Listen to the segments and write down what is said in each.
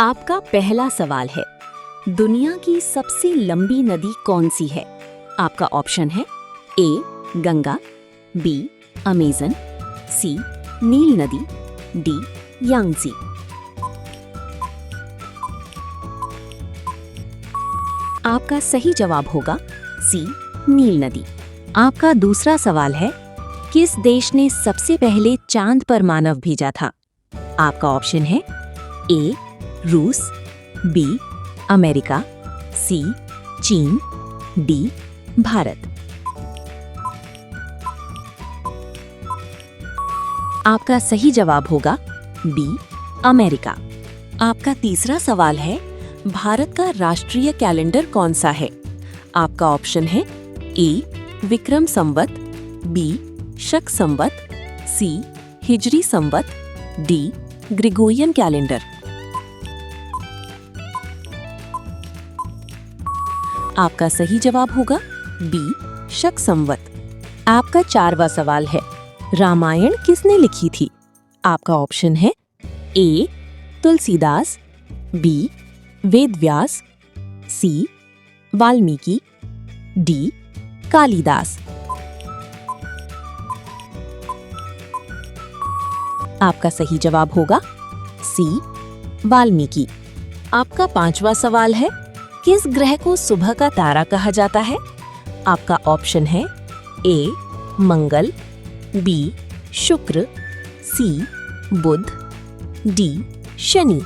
आपका पहला सवाल है, दुनिया की सबसे लंबी नदी कौन सी है? आपका ऑप्शन है ए गंगा, बी अमेजन, सी नील नदी, डी यांगजी। आपका सही जवाब होगा सी नील नदी। आपका दूसरा सवाल है, किस देश ने सबसे पहले चांद पर मानव भेजा था? आपका ऑप्शन है ए रूस, बी अमेरिका, सी चीन, डी भारत। आपका सही जवाब होगा बी अमेरिका। आपका तीसरा सवाल है, भारत का राष्ट्रीय कैलेंडर कौन सा है? आपका ऑप्शन है ए विक्रम संवत, बी शक संवत, सी हिजरी संवत, डी ग्रेगोरियन कैलेंडर। आपका सही जवाब होगा बी शक संवत। आपका चारवा सवाल है, रामायण किसने लिखी थी? आपका ऑप्शन है ए तुलसीदास, बी वेदव्यास, सी वाल्मीकि, डी कालिदास। आपका सही जवाब होगा सी वाल्मीकि। आपका पांचवा सवाल है, किस ग्रह को सुबह का तारा कहा जाता है? आपका ऑप्शन है ए मंगल, बी शुक्र, सी बुध, डी शनि।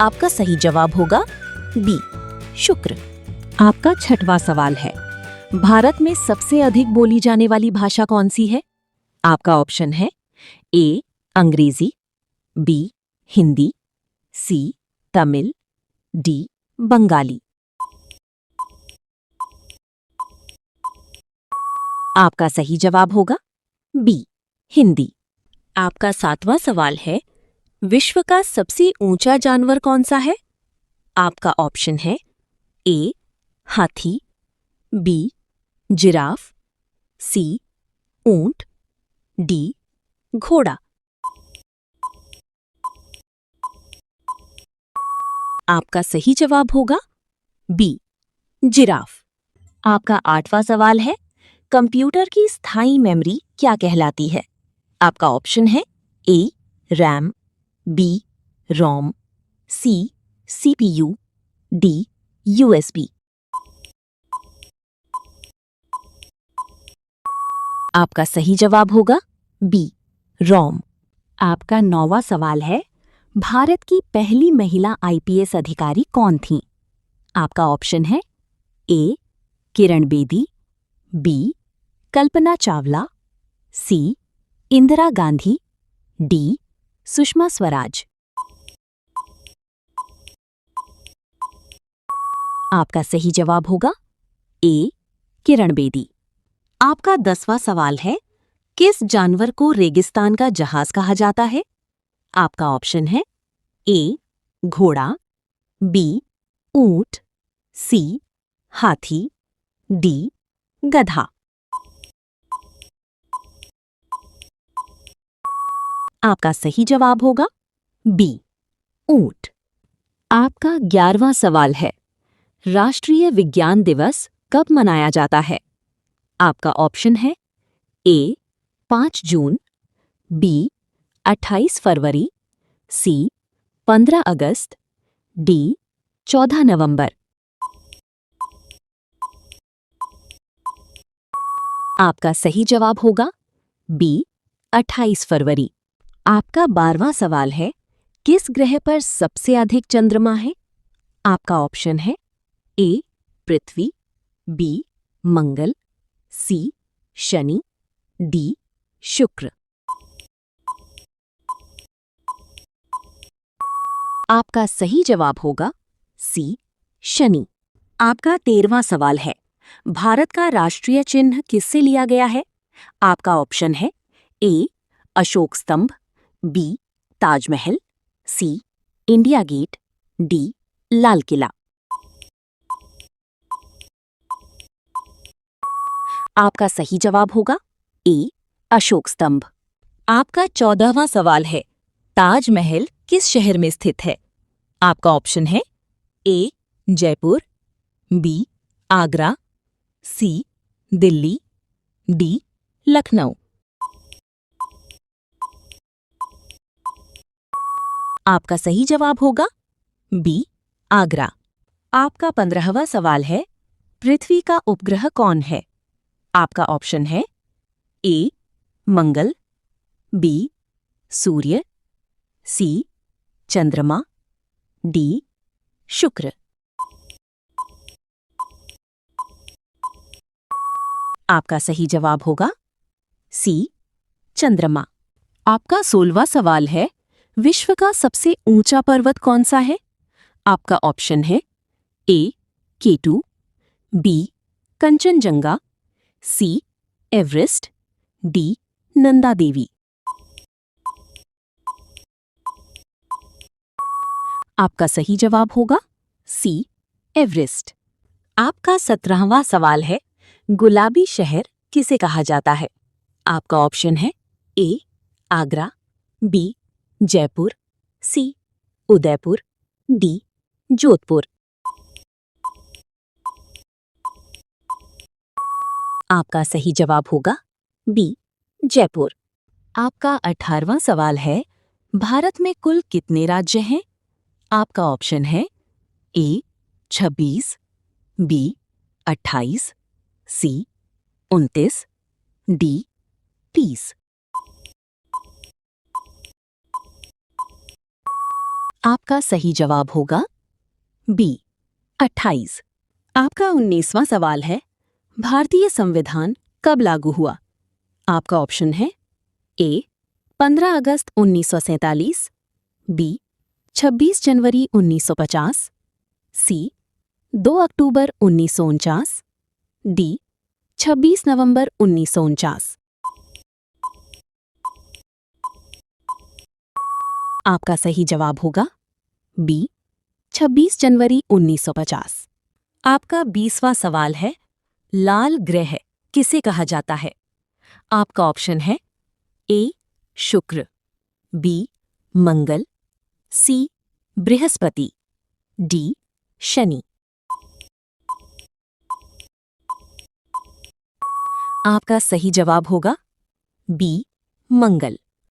आपका सही जवाब होगा बी शुक्र। आपका छठवां सवाल है, भारत में सबसे अधिक बोली जाने वाली भाषा कौन सी है? आपका ऑप्शन है ए अंग्रेजी, बी हिंदी, सी तमिल, डी बंगाली। आपका सही जवाब होगा बी हिंदी। आपका सातवां सवाल है, विश्व का सबसे ऊंचा जानवर कौन सा है? आपका ऑप्शन है ए हाथी, बी जिराफ, सी ऊंट, डी घोड़ा। आपका सही जवाब होगा बी जिराफ। आपका आठवां सवाल है, कंप्यूटर की स्थायी मेमोरी क्या कहलाती है? आपका ऑप्शन है A RAM, B ROM, C CPU, D USB. आपका सही जवाब होगा बी रोम। आपका नौवां सवाल है, भारत की पहली महिला आईपीएस अधिकारी कौन थीं? आपका ऑप्शन है ए किरण बेदी, बी कल्पना चावला, सी इंदिरा गांधी, डी सुषमा स्वराज। आपका सही जवाब होगा ए किरण बेदी। आपका 10वां सवाल है, किस जानवर को रेगिस्तान का जहाज कहा जाता है? आपका ऑप्शन है ए घोड़ा, बी ऊंट, सी हाथी, डी गधा। आपका सही जवाब होगा बी ऊंट। आपका 11वां सवाल है, राष्ट्रीय विज्ञान दिवस कब मनाया जाता है? आपका ऑप्शन है ए 5 जून, बी 28 फरवरी, सी 15 अगस्त, डी 14 नवंबर। आपका सही जवाब होगा बी 28 फरवरी। आपका 12वां सवाल है, किस ग्रह पर सबसे अधिक चंद्रमा है? आपका ऑप्शन है ए पृथ्वी, बी मंगल, सी शनि, डी शुक्र। आपका सही जवाब होगा सी शनि। आपका 13वां सवाल है, भारत का राष्ट्रीय चिन्ह किससे लिया गया है? आपका ऑप्शन है ए अशोक स्तंभ, बी ताजमहल, सी India gate, D Lal Qila. आपका सही जवाब होगा ए अशोक स्तंभ। आपका 14वां सवाल है, ताजमहल किस शहर में स्थित है? आपका ऑप्शन है ए जयपुर, बी आगरा, सी दिल्ली, डी लखनऊ। आपका सही जवाब होगा बी आगरा। आपका 15वां सवाल है, पृथ्वी का उपग्रह कौन है? आपका ऑप्शन है ए मंगल, बी सूर्य, सी चंद्रमा, डी शुक्र। आपका सही जवाब होगा सी चंद्रमा। आपका 16वां सवाल है, विश्व का सबसे ऊंचा पर्वत कौन सा है? आपका ऑप्शन है ए केटू, बी कंचनजंगा, सी एवरेस्ट, डी नंदा देवी। आपका सही जवाब होगा सी एवरेस्ट। आपका 17वां सवाल है, गुलाबी शहर किसे कहा जाता है? आपका ऑप्शन है ए आगरा, बी जयपुर, सी उदयपुर, डी जोधपुर। आपका सही जवाब होगा बी जयपुर। आपका 18वां सवाल है, भारत में कुल कितने राज्य हैं? आपका ऑप्शन है ए 26, बी 28, सी 29, डी 30। आपका सही जवाब होगा बी 28। आपका 19वां सवाल है, भारतीय संविधान कब लागू हुआ? आपका ऑप्शन है ए 15 अगस्त 1947, बी 26 जनवरी 1950, सी 2 अक्टूबर 1949, डी 26 नवंबर 1949। आपका सही जवाब होगा बी 26 जनवरी 1950। आपका 20वां सवाल है, लाल ग्रह किसे कहा जाता है? आपका ऑप्शन है ए शुक्र, बी मंगल, सी बृहस्पति, डी शनि। आपका सही जवाब होगा बी मंगल।